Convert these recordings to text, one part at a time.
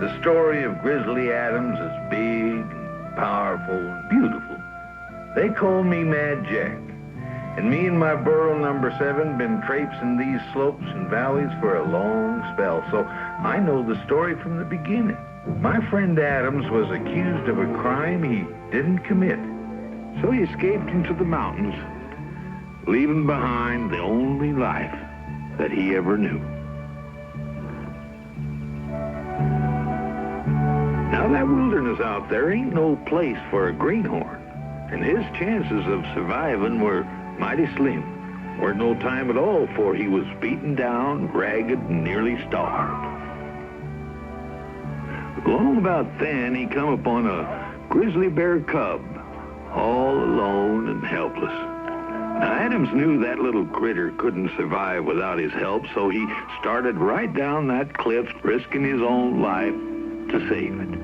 The story of Grizzly Adams is big and powerful and beautiful. They call me Mad Jack. And me and my burro number 7 been traipsing these slopes and valleys for a long spell, so I know the story from the beginning. My friend Adams was accused of a crime he didn't commit, so he escaped into the mountains, leaving behind the only life that he ever knew. Now that wilderness out there ain't no place for a greenhorn, and his chances of surviving were mighty slim. Weren't no time at all, for he was beaten down, ragged, and nearly starved. Long about then, he come upon a grizzly bear cub, all alone and helpless. Now, Adams knew that little critter couldn't survive without his help, so he started right down that cliff, risking his own life to save it.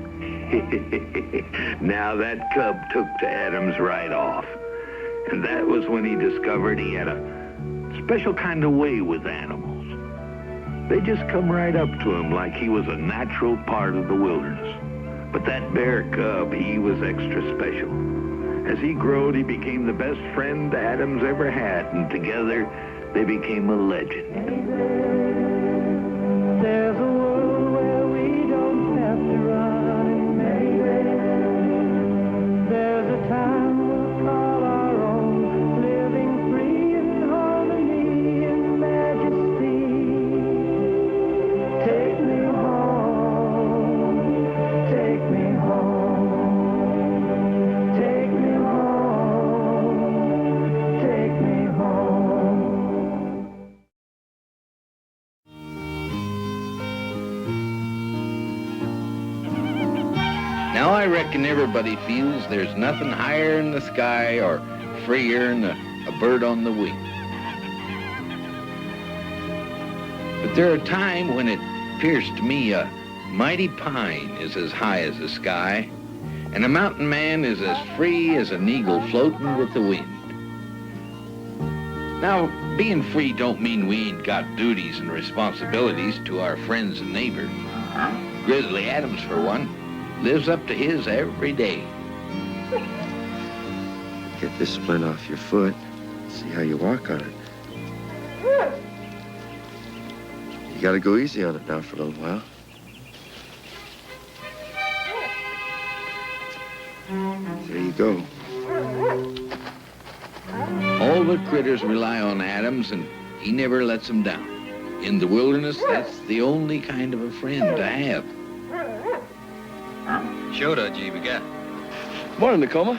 Now, that cub took to Adams right off. And that was when he discovered he had a special kind of way with animals. They just come right up to him like he was a natural part of the wilderness. But that bear cub, he was extra special. As he growed, he became the best friend Adams ever had, and together they became a legend. There's a world where we don't have to run, maybe. There's a time we'll call our own, living free in harmony and majesty. Take me home, take me home, take me home, take me home. Now I reckon everybody feels there's nothing higher in the sky or freer than a bird on the wing. But there are times when it appears to me a mighty pine is as high as the sky, and a mountain man is as free as an eagle floating with the wind. Now, being free don't mean we ain't got duties and responsibilities to our friends and neighbors. Grizzly Adams, for one, lives up to his every day. Get this splint off your foot. See how you walk on it. You gotta go easy on it now for a little while. There you go. All the critters rely on Adams, and he never lets them down. In the wilderness, that's the only kind of a friend to have. Shoda, Jibiga. Morning, Nakoma.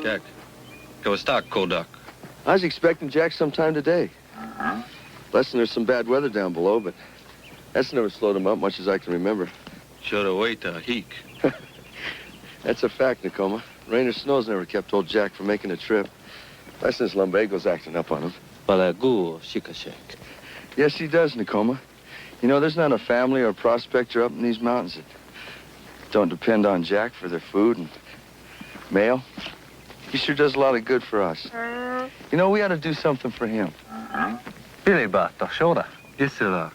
Jack. Go stock, Kodak. I was expecting Jack sometime today. Lesson there's some bad weather down below, but that's never slowed him up much as I can remember. Shoda wait, heek. That's a fact, Nakoma. Rain or snow's never kept old Jack from making a trip. That's since Lumbago's acting up on him. Balagu, Shikashek. Yes, he does, Nakoma. You know, there's not a family or prospector up in these mountains that don't depend on Jack for their food and mail. He sure does a lot of good for us. You know, we ought to do something for him. Billy Bata, Shoda. Isla.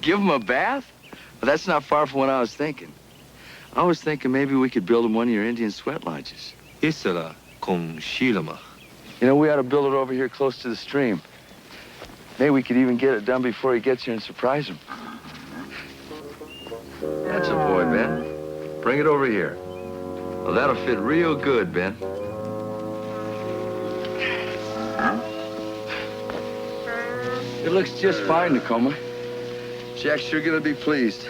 Give him a bath? Well, that's not far from what I was thinking. I was thinking maybe we could build him one of your Indian sweat lodges. Isla, Kung Shilama. You know, we ought to build it over here close to the stream. Maybe we could even get it done before he gets here and surprise him. That's a boy, Ben. Bring it over here. Well, that'll fit real good, Ben. It looks just fine, Nakoma. Jack's sure gonna be pleased.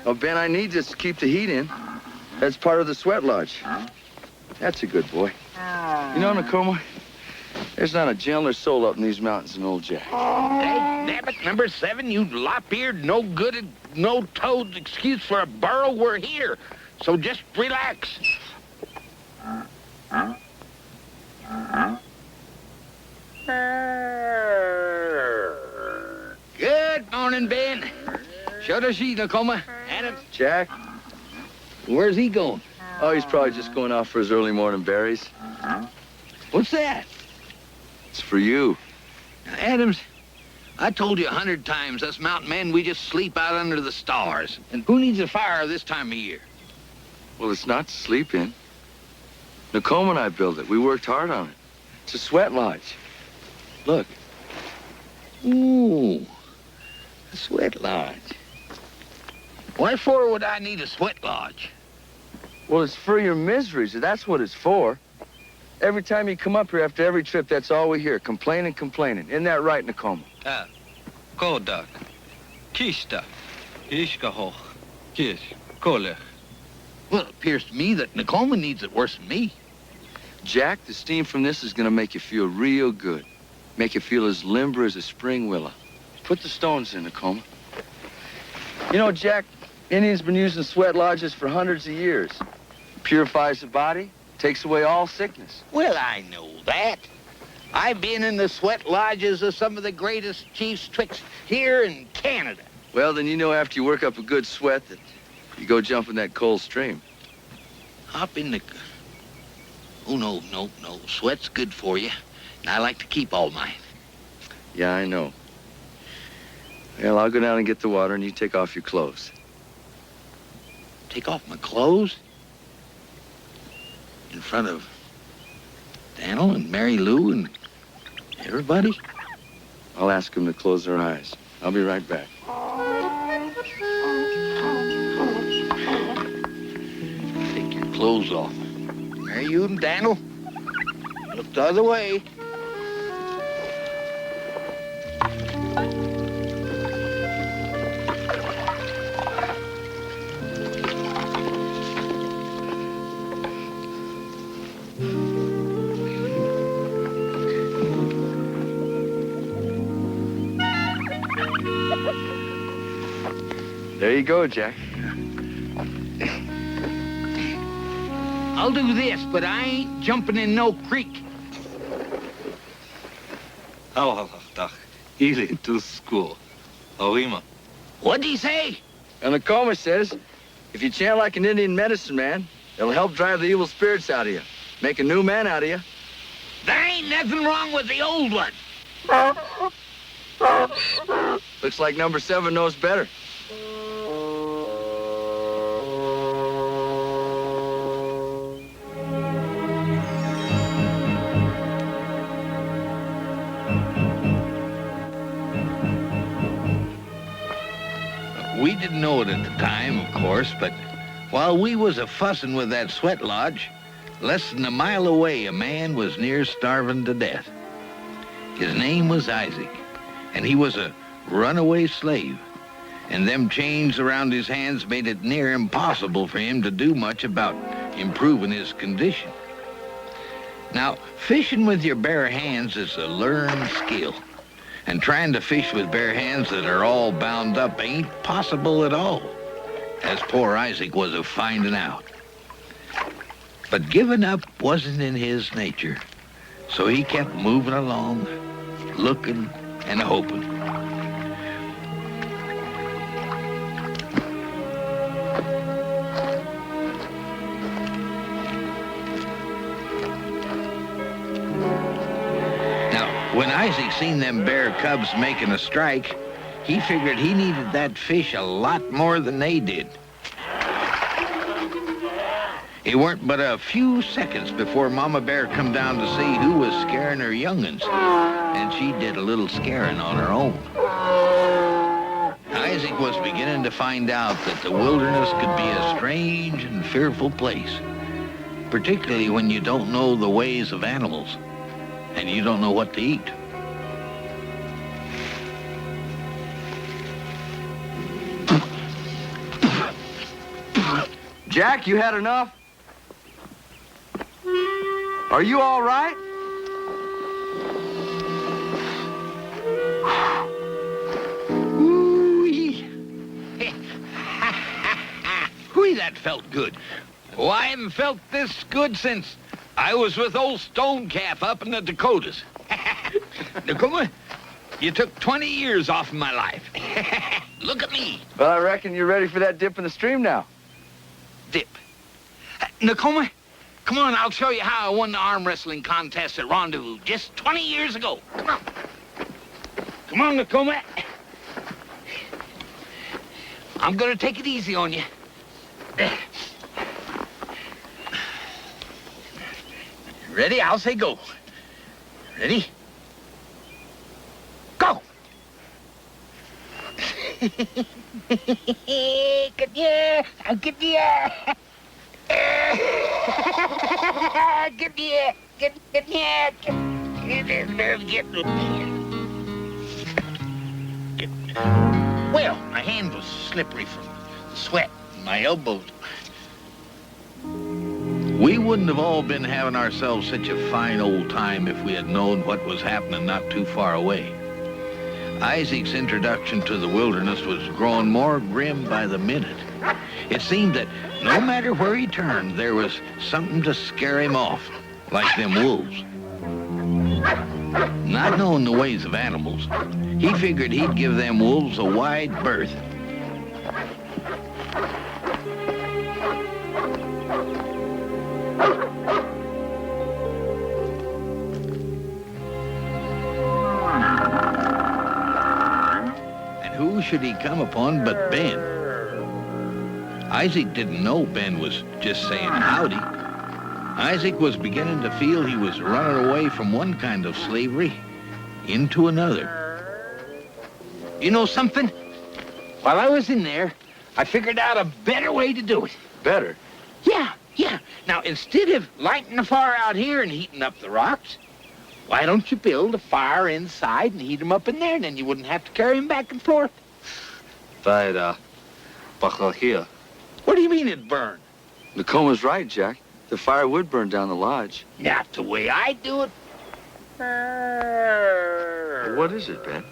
Oh, Ben, I need this to keep the heat in. That's part of the sweat lodge. That's a good boy. You know, Nakoma, there's not a gentler soul up in these mountains than old Jack. Damn it, number 7, you lop-eared, no good, no-toed excuse for a burro. We're here, so just relax. Good morning, Ben. Shoda she, Nakoma. Adams. Jack? Where's he going? Oh, he's probably just going out for his early morning berries. What's that? It's for you. Now, Adams, I told you 100 times, us mountain men, we just sleep out under the stars. And who needs a fire this time of year? Well, it's not to sleep in. Nicole and I built it. We worked hard on it. It's a sweat lodge. Look. Ooh, a sweat lodge. Why for would I need a sweat lodge? Well, it's for your miseries. That's what it's for. Every time you come up here after every trip, that's all we hear. Complaining, complaining. Isn't that right, Nicole? Kodak. Kista. Ishkahoch. Kish. Kolech. Well, it appears to me that Nakoma needs it worse than me. Jack, the steam from this is going to make you feel real good. Make you feel as limber as a spring willow. Put the stones in, Nicole. You know, Jack, Indians been using sweat lodges for hundreds of years. Purifies the body, takes away all sickness. Well, I know that. I've been in the sweat lodges of some of the greatest chiefs twixt here in Canada. Well, then you know after you work up a good sweat that you go jump in that cold stream. Hop in the... Oh, no. Sweat's good for you. And I like to keep all mine. Yeah, I know. Well, I'll go down and get the water and you take off your clothes. Take off my clothes? In front of Daniel and Mary Lou and everybody? I'll ask them to close their eyes. I'll be right back. Take your clothes off. Mary, you and Daniel, look the other way. There you go, Jack. I'll do this, but I ain't jumping in no creek. Awalach. Ili to school. Oima. What'd he say? And the coma says, if you chant like an Indian medicine man, it'll help drive the evil spirits out of you. Make a new man out of you. There ain't nothing wrong with the old one. Looks like number 7 knows better. We didn't know it at the time, of course, but while we was a-fussin' with that sweat lodge, less than a mile away, a man was near starving to death. His name was Isaac, and he was a runaway slave, and them chains around his hands made it near impossible for him to do much about improving his condition. Now, fishing with your bare hands is a learned skill. And trying to fish with bare hands that are all bound up ain't possible at all, as poor Isaac was a finding out. But giving up wasn't in his nature, so he kept moving along, looking and hoping. When Isaac seen them bear cubs making a strike, he figured he needed that fish a lot more than they did. It weren't but a few seconds before Mama Bear come down to see who was scaring her young'uns, and she did a little scaring on her own. Isaac was beginning to find out that the wilderness could be a strange and fearful place, particularly when you don't know the ways of animals. And you don't know what to eat. Jack, you had enough? Are you all right? Ooh-wee. Whee, that felt good. Oh, I haven't felt this good since I was with old Stonecalf up in the Dakotas. Nakoma, you took 20 years off of my life. Look at me. Well, I reckon you're ready for that dip in the stream now. Dip. Nakoma, Come on, I'll show you how I won the arm wrestling contest at Rendezvous just 20 years ago. Come on. Come on, Nakoma. I'm gonna take it easy on you. Ready? I'll say go. Ready? Go! Good year! Good year! Good year! Good year! Well, my hand was slippery from the sweat and my elbows. We wouldn't have all been having ourselves such a fine old time if we had known what was happening not too far away. Isaac's introduction to the wilderness was growing more grim by the minute. It seemed that no matter where he turned, there was something to scare him off, like them wolves. Not knowing the ways of animals, he figured he'd give them wolves a wide berth. And who should he come upon but Ben? Isaac didn't know Ben was just saying howdy. Isaac was beginning to feel he was running away from one kind of slavery into another. You know something? While I was in there, I figured out a better way to do it. Better? Yeah. Now, instead of lighting the fire out here and heating up the rocks, why don't you build a fire inside and heat them up in there, and then you wouldn't have to carry them back and forth. But, here. What do you mean it'd burn? Nakoma's right, Jack. The fire would burn down the lodge. Not the way I do it. What is it, Ben?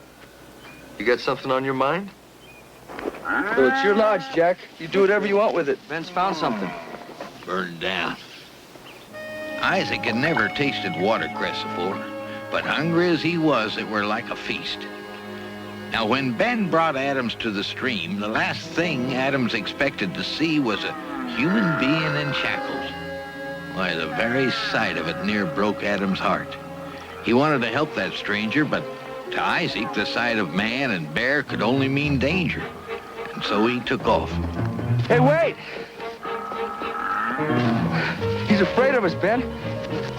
You got something on your mind? Well, it's your lodge, Jack. You do whatever you want with it. Ben's found something. Burned down. Isaac had never tasted watercress before, but hungry as he was, it were like a feast. Now, when Ben brought Adams to the stream, the last thing Adams expected to see was a human being in shackles. Why, the very sight of it near broke Adams' heart. He wanted to help that stranger, but to Isaac, the sight of man and bear could only mean danger. And so he took off. Hey, wait! He's afraid of us, Ben.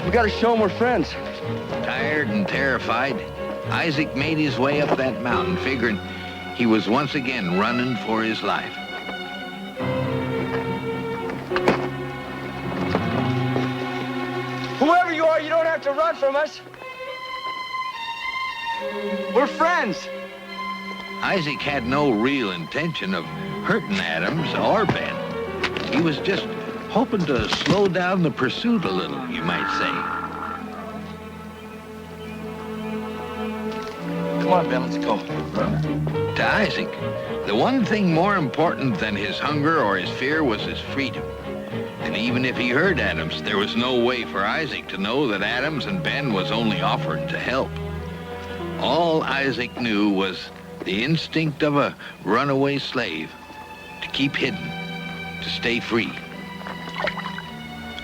We gotta show him we're friends. Tired and terrified, Isaac made his way up that mountain, figuring he was once again running for his life. Whoever you are, you don't have to run from us. We're friends. Isaac had no real intention of hurting Adams or Ben. He was just hoping to slow down the pursuit a little, you might say. Come on, Ben, let's go. To Isaac, the one thing more important than his hunger or his fear was his freedom. And even if he heard Adams, there was no way for Isaac to know that Adams and Ben was only offering to help. All Isaac knew was the instinct of a runaway slave, to keep hidden, to stay free.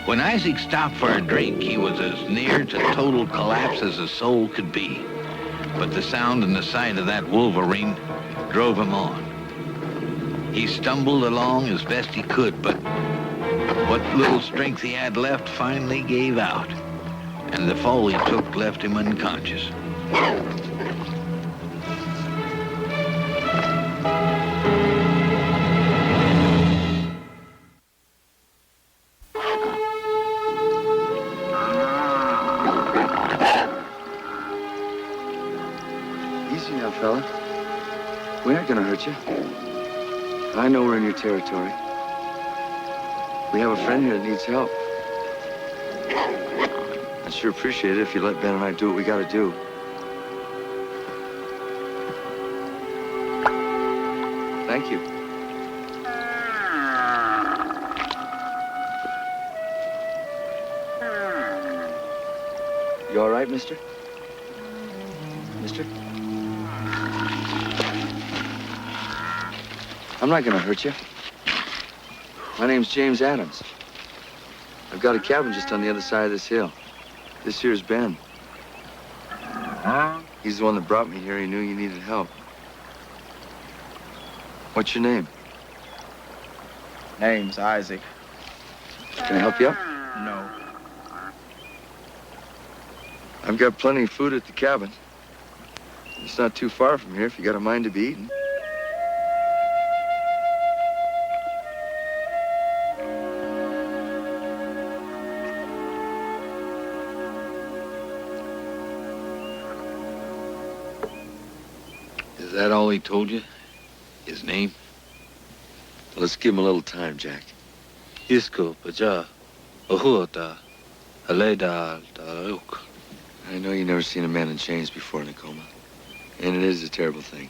When Isaac stopped for a drink, he was as near to total collapse as a soul could be. But the sound and the sight of that wolverine drove him on. He stumbled along as best he could, but what little strength he had left finally gave out, and the fall he took left him unconscious. Easy now, fella. We aren't gonna hurt you. I know we're in your territory. We have a friend here that needs help. I'd sure appreciate it if you let Ben and I do what we gotta do. Thank you. You all right, mister? Mister? I'm not gonna hurt you. My name's James Adams. I've got a cabin just on the other side of this hill. This here's Ben. He's the one that brought me here. He knew you needed help. What's your name? Name's Isaac. Can I help you out? No. I've got plenty of food at the cabin. It's not too far from here if you got a mind to be eating. Is that all he told you? His name? Well, let's give him a little time, Jack. Isco, Baja, Ohuota, Aleda, Dauk. I know you've never seen a man in chains before, Nakoma. And it is a terrible thing.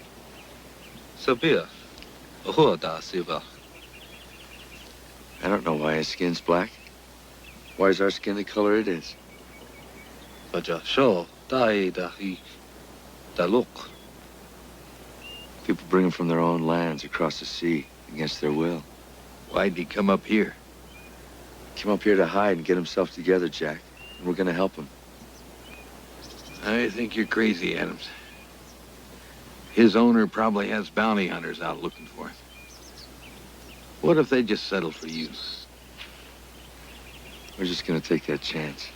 Sabia, Ohuota, Siba. I don't know why his skin's black. Why is our skin the color it is? Baja, Shaw, Dai, Dahi, Daluk. People bring him from their own lands across the sea against their will. Why'd he come up here? Came up here to hide and get himself together, Jack. And we're gonna help him. I think you're crazy, Adams. His owner probably has bounty hunters out looking for him. What if they just settle for you? We're just gonna take that chance.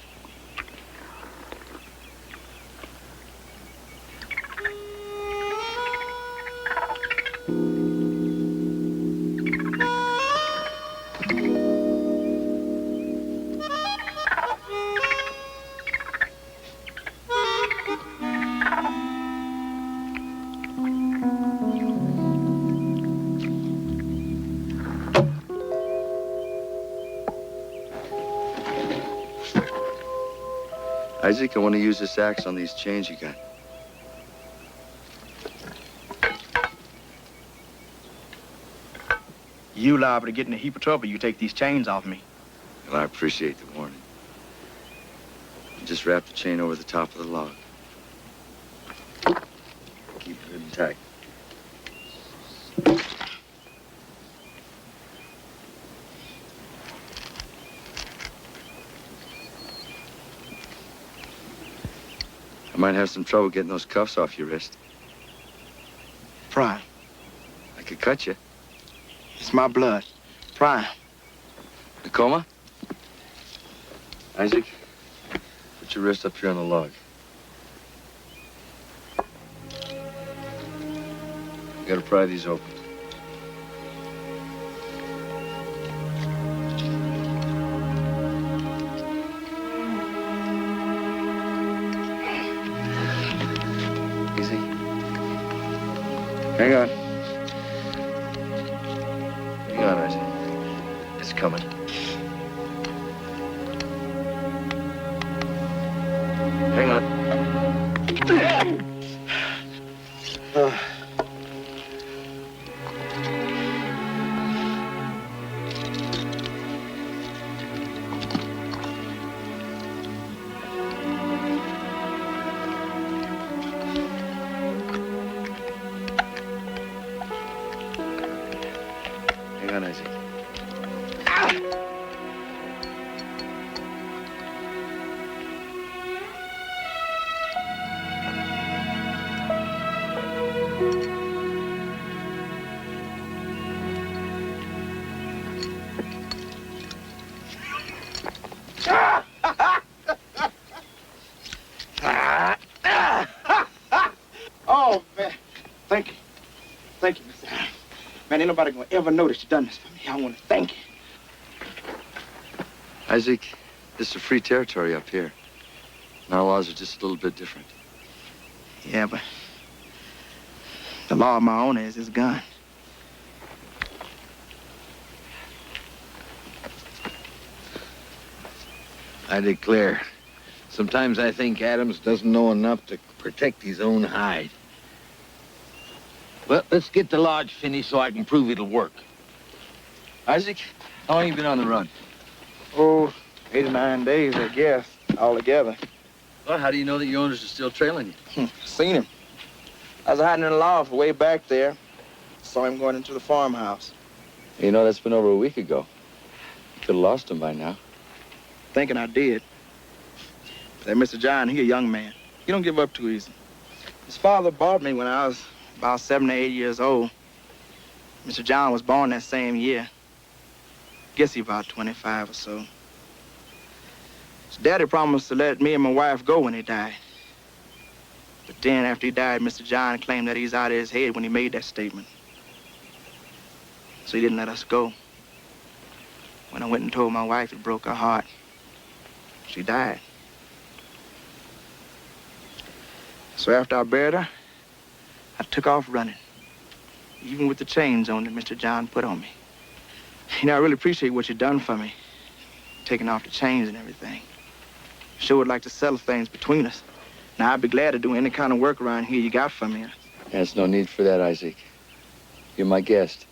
Isaac, I want to use this axe on these chains you got. You liable to get in a heap of trouble. You take these chains off me. Well, I appreciate the warning. Just wrap the chain over the top of the log. Keep it good and tight. I might have some trouble getting those cuffs off your wrist. Prime. I could cut you. It's my blood. Prime. Nakoma? Isaac, put your wrist up here on the log. You gotta pry these open. Easy. Hang on. Hang on, Isaac. It's coming. Hang on. Hang on, Isaac. Oh, man. Thank you. Thank you, Mr. Adams. Man, ain't nobody gonna ever notice you done this for me. I want to thank you. Isaac, this is a free territory up here. And our laws are just a little bit different. Yeah, but the law of my owner is his gun. I declare, sometimes I think Adams doesn't know enough to protect his own hide. Well, let's get the lodge finished so I can prove it'll work. Isaac, how long you been on the run? Oh, 8 or 9 days, I guess, altogether. Well, how do you know that your owners are still trailing you? Seen him. I was hiding in the loft way back there. Saw him going into the farmhouse. You know, that's been over a week ago. You could have lost him by now. thinking I did. That Mr. John, he a young man. He don't give up too easy. His father bought me when I was about 7 or 8 years old. Mr. John was born that same year. Guess he about 25 or so. His daddy promised to let me and my wife go when he died. But then after he died, Mr. John claimed that he's out of his head when he made that statement. So he didn't let us go. When I went and told my wife, it broke her heart. She died. So after I buried her, I took off running, even with the chains on that Mr. John put on me. You know, I really appreciate what you done for me, taking off the chains and everything. Sure would like to settle things between us. Now, I'd be glad to do any kind of work around here you got for me. There's no need for that, Isaac. You're my guest.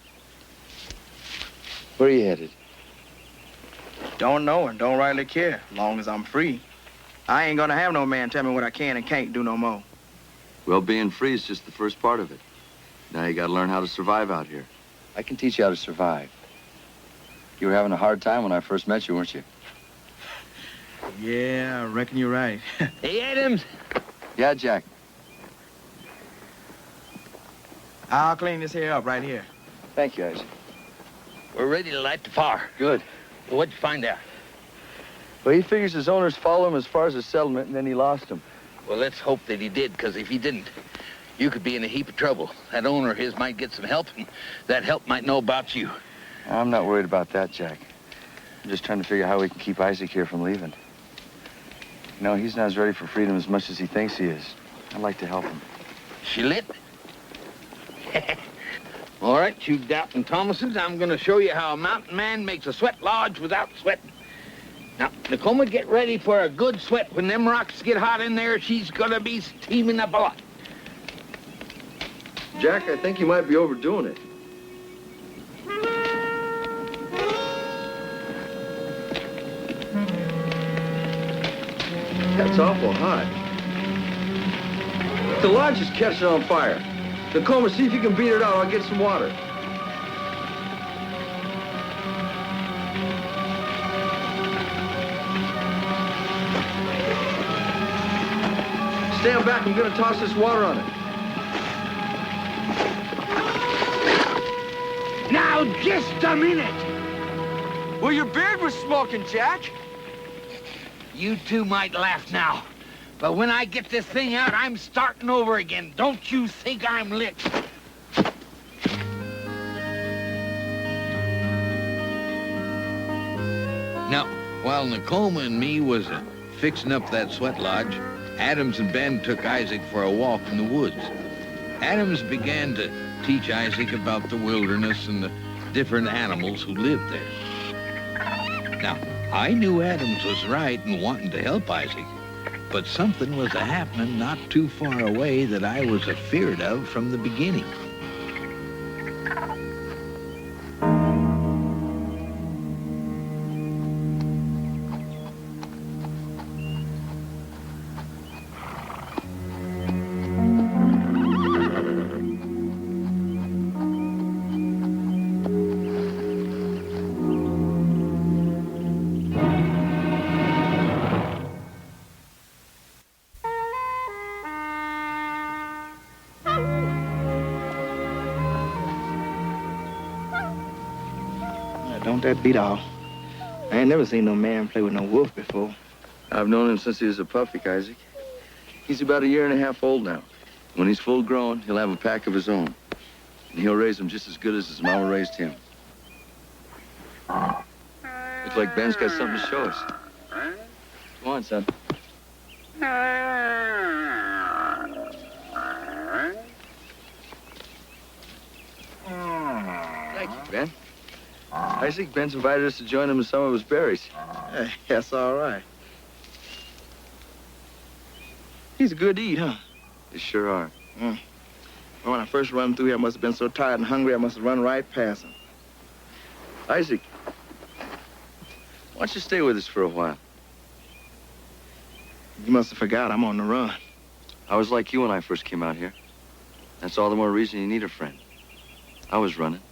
Where are you headed? Don't know and don't rightly care, as long as I'm free. I ain't gonna have no man tell me what I can and can't do no more. Well, being free is just the first part of it. Now you gotta learn how to survive out here. I can teach you how to survive. You were having a hard time when I first met you, weren't you? Yeah, I reckon you're right. Hey, Adams. Yeah, Jack. I'll clean this here up right here. Thank you, Isaac. We're ready to light the fire. Good. Well, what'd you find out? Well, he figures his owners follow him as far as the settlement, and then he lost him. Well, let's hope that he did, because if he didn't, you could be in a heap of trouble. That owner of his might get some help, and that help might know about you. I'm not worried about that, Jack. I'm just trying to figure out how we can keep Isaac here from leaving. You know, he's not as ready for freedom as much as he thinks he is. I'd like to help him. She lit? All right, you Doubting Thomases, I'm going to show you how a mountain man makes a sweat lodge without sweating. Now, Nicoma, get ready for a good sweat. When them rocks get hot in there, she's going to be steaming up a lot. Jack, I think you might be overdoing it. That's awful hot. The lodge is catching on fire. Nicoma, see if you can beat it out. I'll get some water. Stand back. I'm going to toss this water on it. Now, just a minute. Well, your beard was smoking, Jack. You two might laugh now, but when I get this thing out, I'm starting over again. Don't you think I'm lit? Now, while Nicoma and me was fixing up that sweat lodge, Adams and Ben took Isaac for a walk in the woods. Adams began to teach Isaac about the wilderness and the different animals who lived there. Now, I knew Adams was right in wanting to help Isaac, but something was happening not too far away that I was afeared of from the beginning. Don't that beat all? I ain't never seen no man play with no wolf before. I've known him since he was a puppy, Isaac. He's about 1.5 years old now. When he's full grown, he'll have a pack of his own. And he'll raise them just as good as his mama raised him. Looks like Ben's got something to show us. Come on, son. Thank you, Ben. Isaac, Ben's invited us to join him in some of his berries. Hey, that's all right. He's good to eat, huh? They sure are. Well, when I first run through here, I must have been so tired and hungry, I must have run right past him. Isaac, why don't you stay with us for a while? You must have forgot I'm on the run. I was like you when I first came out here. That's all the more reason you need a friend. I was running.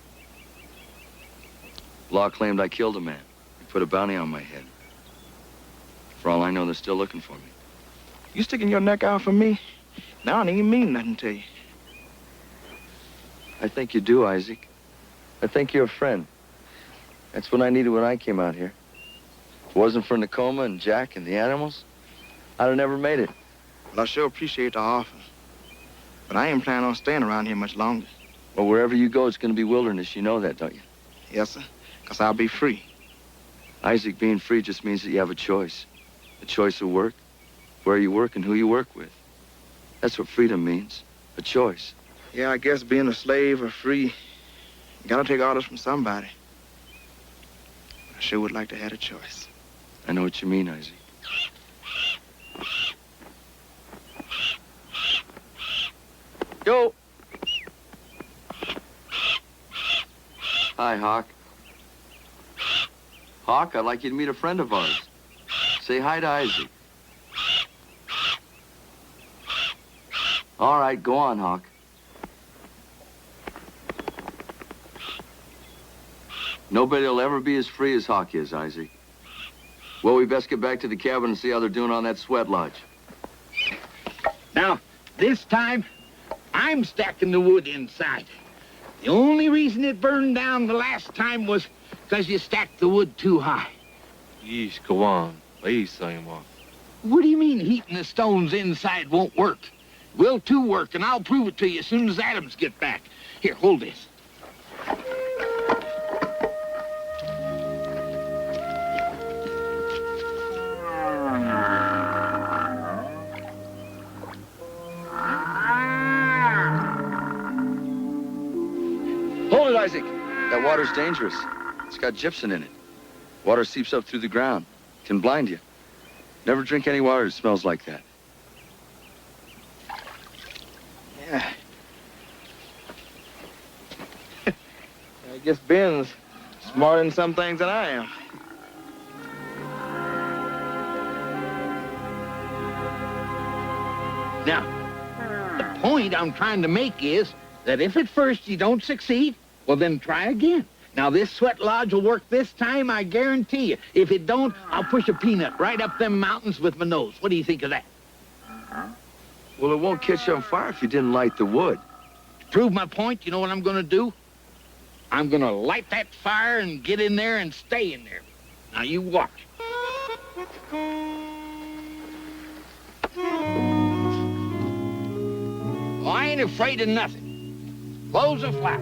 Law claimed I killed a man. He put a bounty on my head. For all I know, they're still looking for me. You sticking your neck out for me? Now I don't even mean nothing to you. I think you do, Isaac. I think you're a friend. That's what I needed when I came out here. If it wasn't for Nakoma and Jack and the animals, I'd have never made it. Well, I sure appreciate the offer. But I ain't planning on staying around here much longer. Well, wherever you go, it's going to be wilderness. You know that, don't you? Yes, sir. Because I'll be free. Isaac, being free just means that you have a choice. A choice of work, where you work, and who you work with. That's what freedom means. A choice. Yeah, I guess being a slave or free, you gotta take orders from somebody. I sure would like to have a choice. I know what you mean, Isaac. Yo! Hi, Hawk. Hawk, I'd like you to meet a friend of ours. Say hi to Isaac. All right, go on, Hawk. Nobody will ever be as free as Hawk is, Isaac. Well, we best get back to the cabin and see how they're doing on that sweat lodge. Now, this time, I'm stacking the wood inside. The only reason it burned down the last time was because you stacked the wood too high. Yeesh, Kawan. S02e16. What do you mean heating the stones inside won't work? Will too work, and I'll prove it to you as soon as Adams get back. Here, hold this. Hold it, Isaac. That water's dangerous. It's got gypsum in it. Water seeps up through the ground. Can blind you. Never drink any water that smells like that. Yeah. I guess Ben's smarter in some things than I am. Now, the point I'm trying to make is that if at first you don't succeed, well, then try again. Now, this sweat lodge will work this time, I guarantee you. If it don't, I'll push a peanut right up them mountains with my nose. What do you think of that? Well, it won't catch on fire if you didn't light the wood. To prove my point, you know what I'm going to do? I'm going to light that fire and get in there and stay in there. Now, you watch. Oh, I ain't afraid of nothing. Close the flap.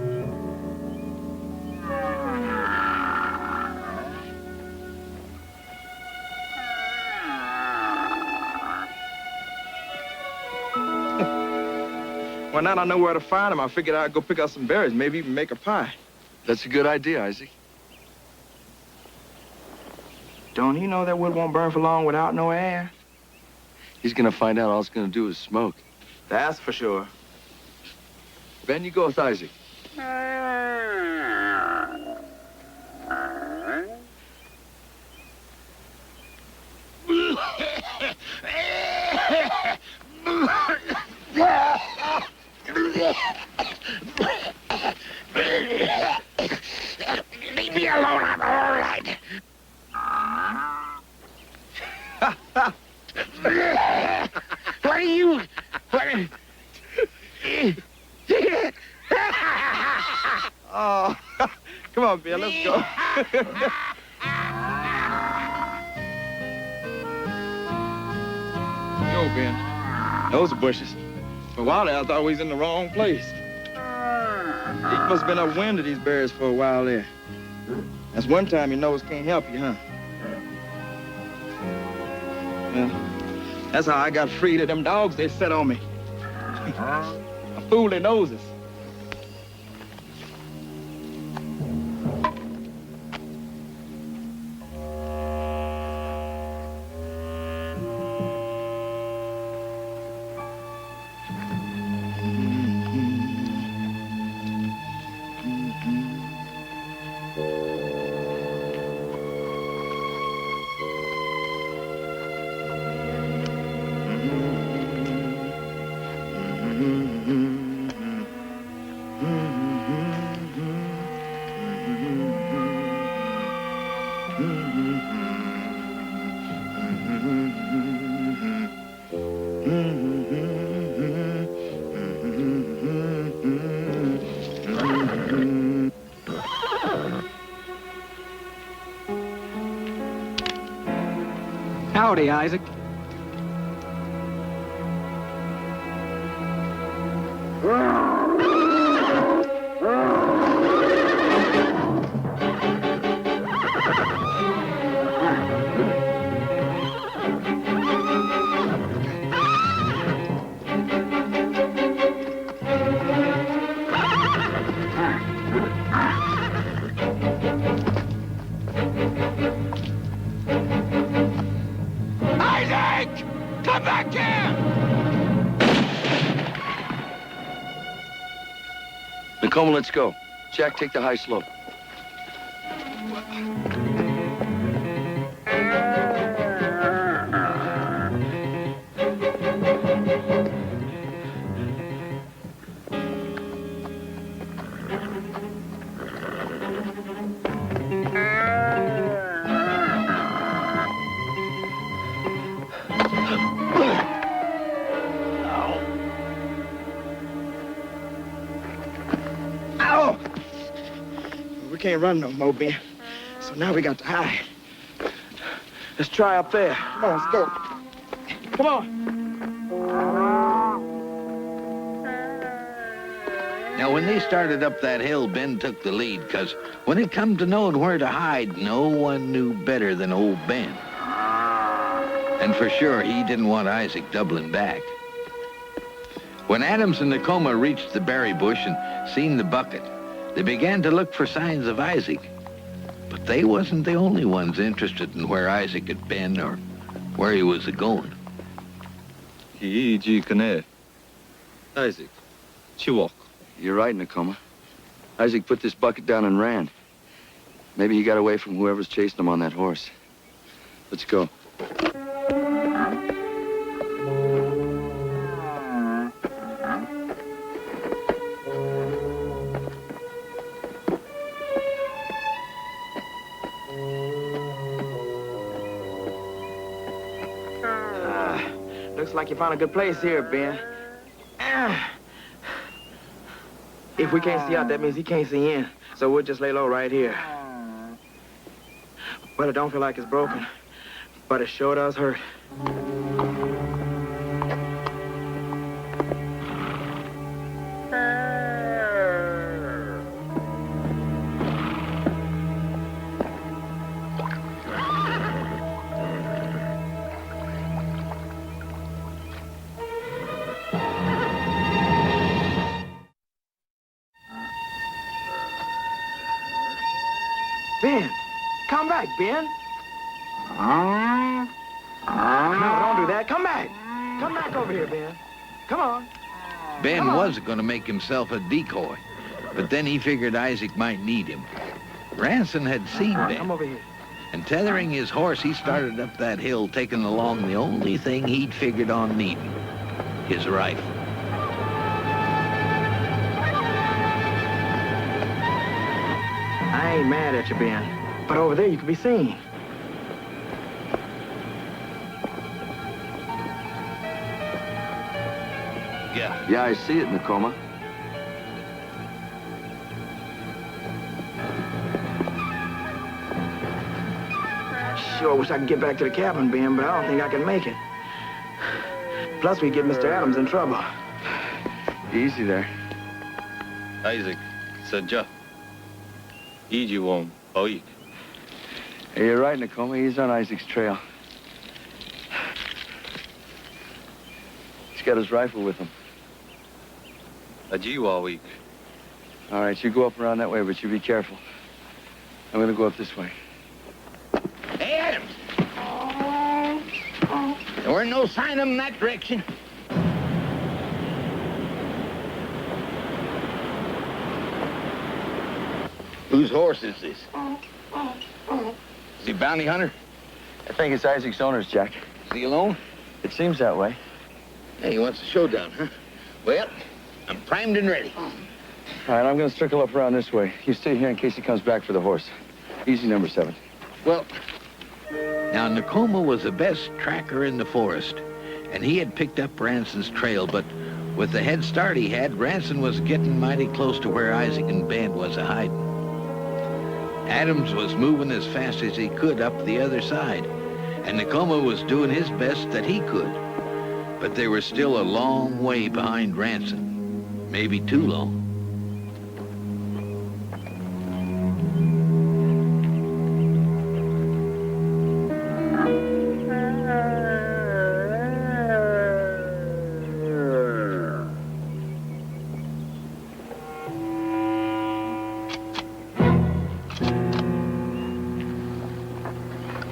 Well, now that I know where to find him, I figured I'd go pick up some berries, maybe even make a pie. That's a good idea, Isaac. Don't he know that wood won't burn for long without no air? He's gonna find out all it's gonna do is smoke. That's for sure. Ben, you go with Isaac. Leave me alone, I'm all right. What are you... Oh, come on, Ben, let's go. Yo, Ben, those are bushes. For a while there, I thought we was in the wrong place. It must have been upwind of these berries for a while there. That's one time your nose can't help you, huh? Well, that's how I got freed of them dogs they set on me. I fooled their noses. Howdy, Isaac. Isaac! Come back here! Nakoma, let's go. Jack, take the high slope. Ow! We can't run no more, Ben. So now we got to hide. Let's try up there. Come on, let's go. Come on. Now, when they started up that hill, Ben took the lead, because when it come to knowing where to hide, no one knew better than old Ben. And for sure, he didn't want Isaac doubling back. When Adams and Nakoma reached the berry bush and seen the bucket, they began to look for signs of Isaac. But they wasn't the only ones interested in where Isaac had been or where he was a-going. Isaac, Chiwok. You're right, Nakoma. Isaac put this bucket down and ran. Maybe he got away from whoever's chasing him on that horse. Let's go. Looks like you found a good place here, Ben. If we can't see out, that means he can't see in. So we'll just lay low right here. Well, it don't feel like it's broken, but it sure does hurt. Ben, come back, Ben. No, don't do that. Come back. Come back over here, Ben. Come on. Ben was going to make himself a decoy, but then he figured Isaac might need him. Ranson had seen Ben, Come over here. and tethering his horse, he started up that hill, taking along the only thing he'd figured on needing, his rifle. I ain't mad at you, Ben, but over there you can be seen. Yeah, I see it, Nakoma. Sure wish I could get back to the cabin, Ben, but I don't think I can make it. Plus, we get Mr. Adams in trouble. Easy there. Isaac, Saja. Ijiwon, Oik. Hey, you're right, Nakoma. He's on Isaac's trail. He's got his rifle with him. Ajiwa week. All right, you go up around that way, but you be careful. I'm gonna go up this way. Hey, Adams! There were no sign of him in that direction. Whose horse is this? Is he bounty hunter? I think it's Isaac's owner's, Jack. Is he alone? It seems that way. Hey, he wants a showdown, huh? Well, I'm primed and ready. All right, I'm gonna circle up around this way. You stay here in case he comes back for the horse. Easy, number 7. Well, now Nakoma was the best tracker in the forest, and he had picked up Ranson's trail, but with the head start he had, Ranson was getting mighty close to where Isaac and Ben was a-hiding. Adams was moving as fast as he could up the other side, and Nakoma was doing his best that he could. But they were still a long way behind Ranson, maybe too long.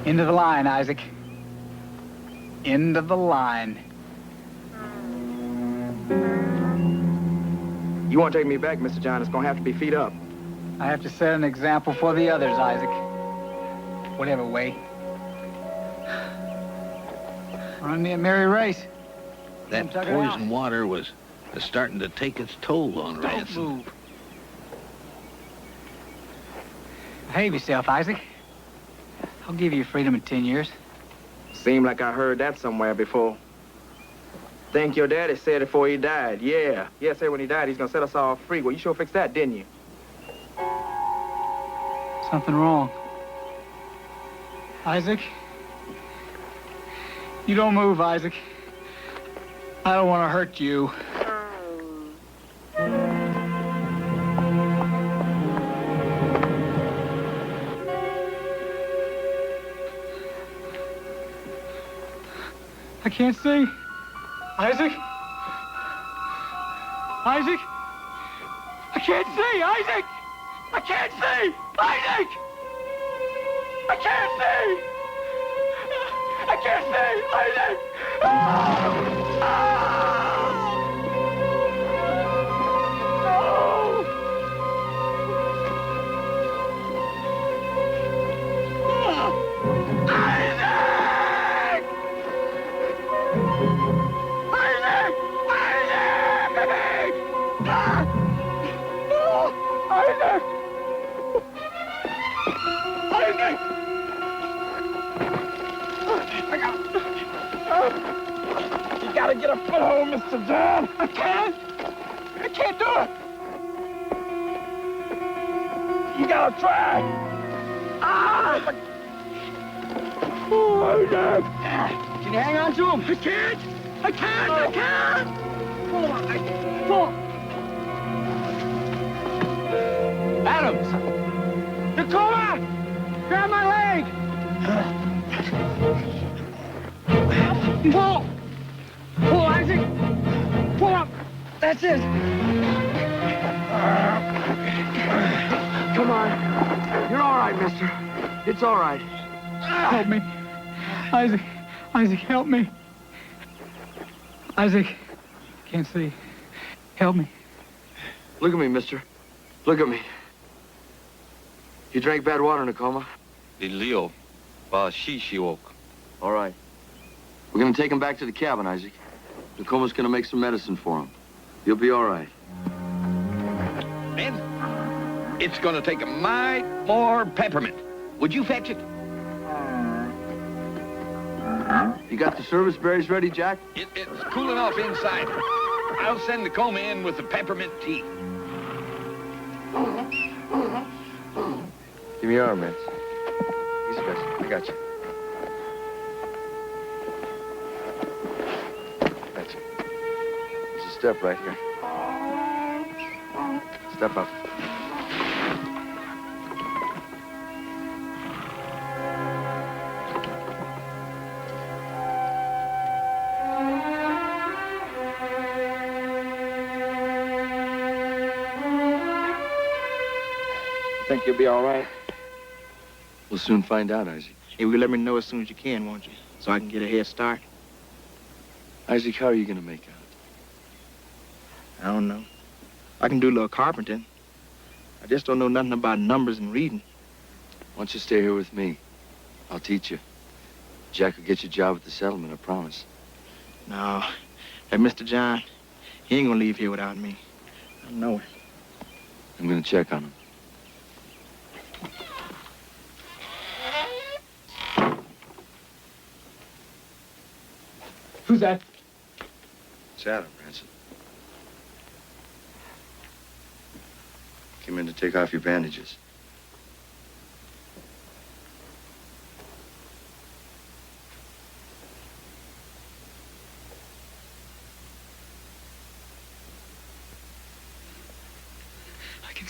Into the line, Isaac. Into the line. You won't take me back, Mr. John. It's gonna have to be feet up. I have to set an example for the others, Isaac. Whatever way. Run me a merry race. That Tuck it out. poison water was starting to take its toll on Don't Ranson. move. Behave yourself, Isaac. I'll give you freedom in 10 years. Seemed like I heard that somewhere before. Think your daddy said it before he died. Yeah. Yeah, said when he died he's gonna set us all free. Well, you sure fixed that, didn't you? Something wrong. Isaac? You don't move, Isaac. I don't want to hurt you. I can't see. Isaac? Isaac? I can't see, Isaac! I can't see! Isaac! I can't see! I can't see! Isaac! Oh! Oh! Isaac! Isaac! Isaac! Ah! Oh! Isaac! Isaac! I got... You gotta get a foothold, Mr. John. I can't. I can't do it. You gotta try. Ah! Oh, Isaac! Can you hang on to him? I can't. I can't. I can't. Pull on. Pull. Adams! Nakoma! Grab my leg! Pull! Pull, Isaac! Pull up! That's it! Come on. You're all right, mister. It's all right. Help me. Isaac. Isaac, help me. Isaac. Can't see. Help me. Look at me, mister. Look at me. You drank bad water, Nakoma. Di Leo, ba Shishiok. All right. We're gonna take him back to the cabin, Isaac. Nakoma's gonna make some medicine for him. You'll be all right. Men, it's gonna take a mite more peppermint. Would you fetch it? You got the service berries ready, Jack? It's cooling off inside. I'll send Nakoma in with the peppermint tea. Give me your arm, man. Easy, guys. I got you. That's it. There's a step right here. Step up. Think you'll be all right? We'll soon find out, Isaac. Hey, will you let me know as soon as you can, won't you? So I can get a head start? Isaac, how are you gonna make out? I don't know. I can do a little carpenting. I just don't know nothing about numbers and reading. Why don't you stay here with me? I'll teach you. Jack will get you a job at the settlement, I promise. No. That Mr. John, he ain't gonna leave here without me. I know it. I'm gonna check on him. Who's that? It's Adam, Ransom. Came in to take off your bandages.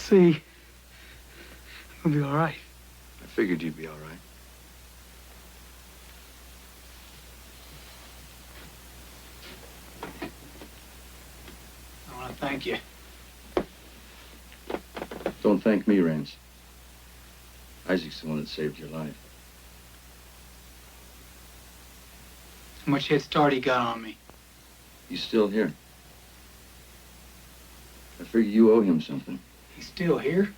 see. I'll be all right. I figured you'd be all right. I want to thank you. Don't thank me, Rance. Isaac's the one that saved your life. How much head start he got on me? He's still here. I figure you owe him something. He's still here?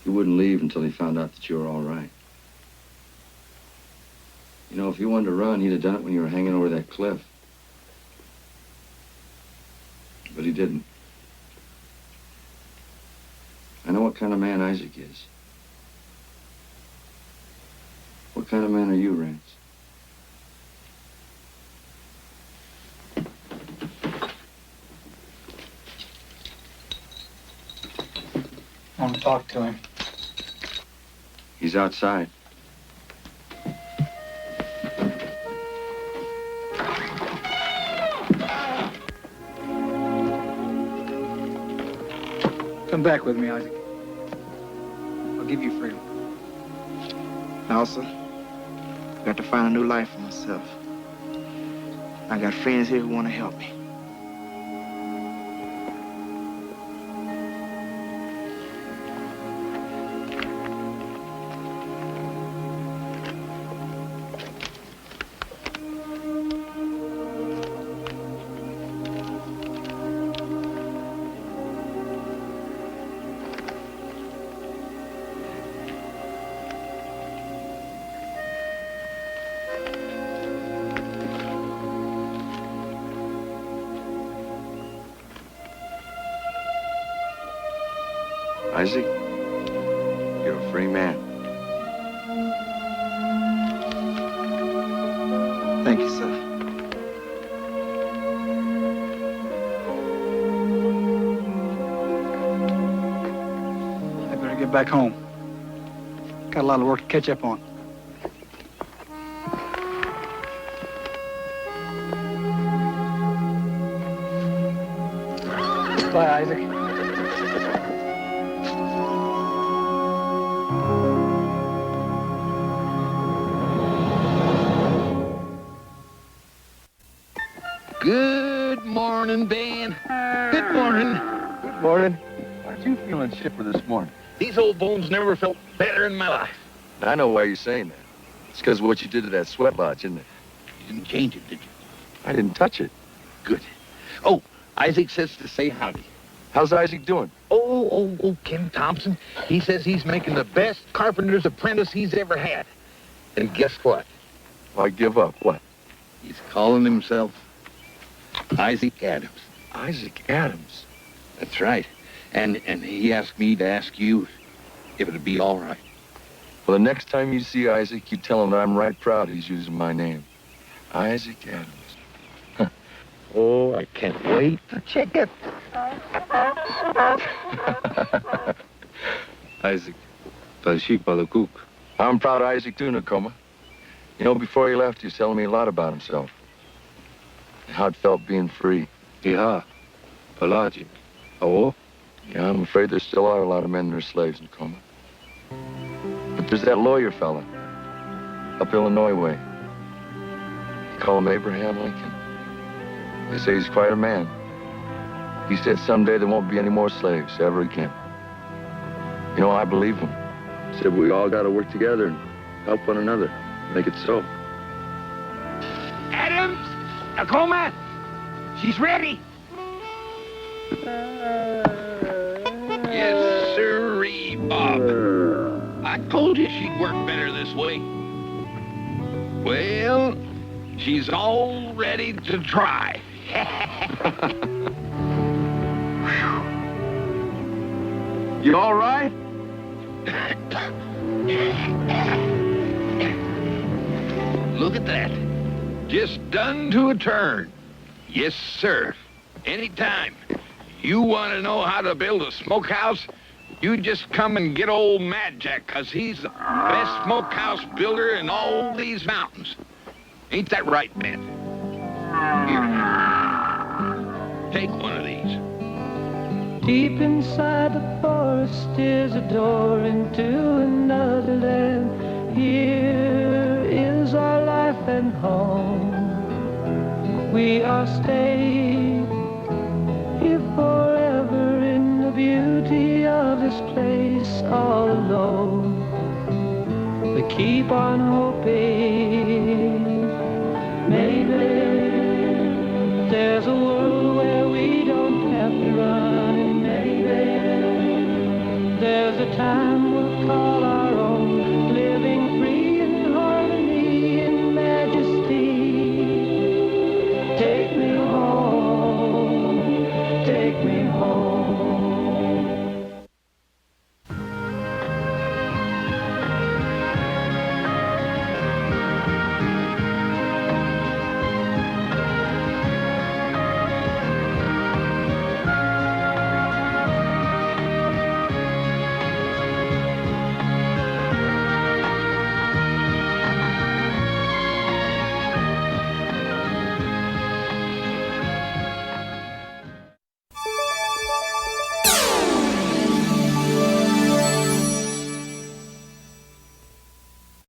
He wouldn't leave until he found out that you were all right. You know, if he wanted to run, he'd have done it when you were hanging over that cliff. But he didn't. I know what kind of man Isaac is. What kind of man are you, Rance? I want to talk to him. He's outside. Come back with me, Isaac. I'll give you freedom. No, sir. I got to find a new life for myself. I got friends here who want to help me. Isaac, you're a free man. Thank you, sir. I better get back home. Got a lot of work to catch up on. Bye, Isaac. Good morning, Ben. Good morning. Good morning. Aren't you feeling chipper this morning? These old bones never felt better in my life. I know why you're saying that. It's because of what you did to that sweat lodge, isn't it? You didn't change it, did you? I didn't touch it. Good. Oh, Isaac says to say howdy. How's Isaac doing? Oh, Ken Thompson. He says he's making the best carpenter's apprentice he's ever had. And guess what? Why give up? What? He's calling himself Isaac Adams. Isaac Adams. That's right. And he asked me to ask you if it'd be all right. Well, the next time you see Isaac, you tell him that I'm right proud he's using my name. Isaac Adams. Oh, I can't wait to check it. Isaac, Talshik Balakuk. I'm proud of Isaac too, Nakoma. You know, before he left, he was telling me a lot about himself. How it felt being free. Yeah, Pelagic. Oh? Yeah, I'm afraid there still are a lot of men that are slaves in Nakoma. But there's that lawyer fella, up Illinois way. They call him Abraham Lincoln. They say he's quite a man. He said someday there won't be any more slaves ever again. You know, I believe him. He said we all got to work together and help one another, make it so. Adams! Tacoma! She's ready! Yes, sirree, Bob. I told you she'd work better this way. Well, she's all ready to try. You all right? Look at that. Just done to a turn. Yes, sir. Anytime you want to know how to build a smokehouse, you just come and get old Mad Jack, 'cause he's the best smokehouse builder in all these mountains. Ain't that right, Ben? Here. Take one of these. Deep inside the forest is a door into another land. Here is our life and home. We are staying here forever in the beauty of this place all alone. We keep on hoping, maybe there's a world where we don't have to run, and maybe there's a time we'll call our own.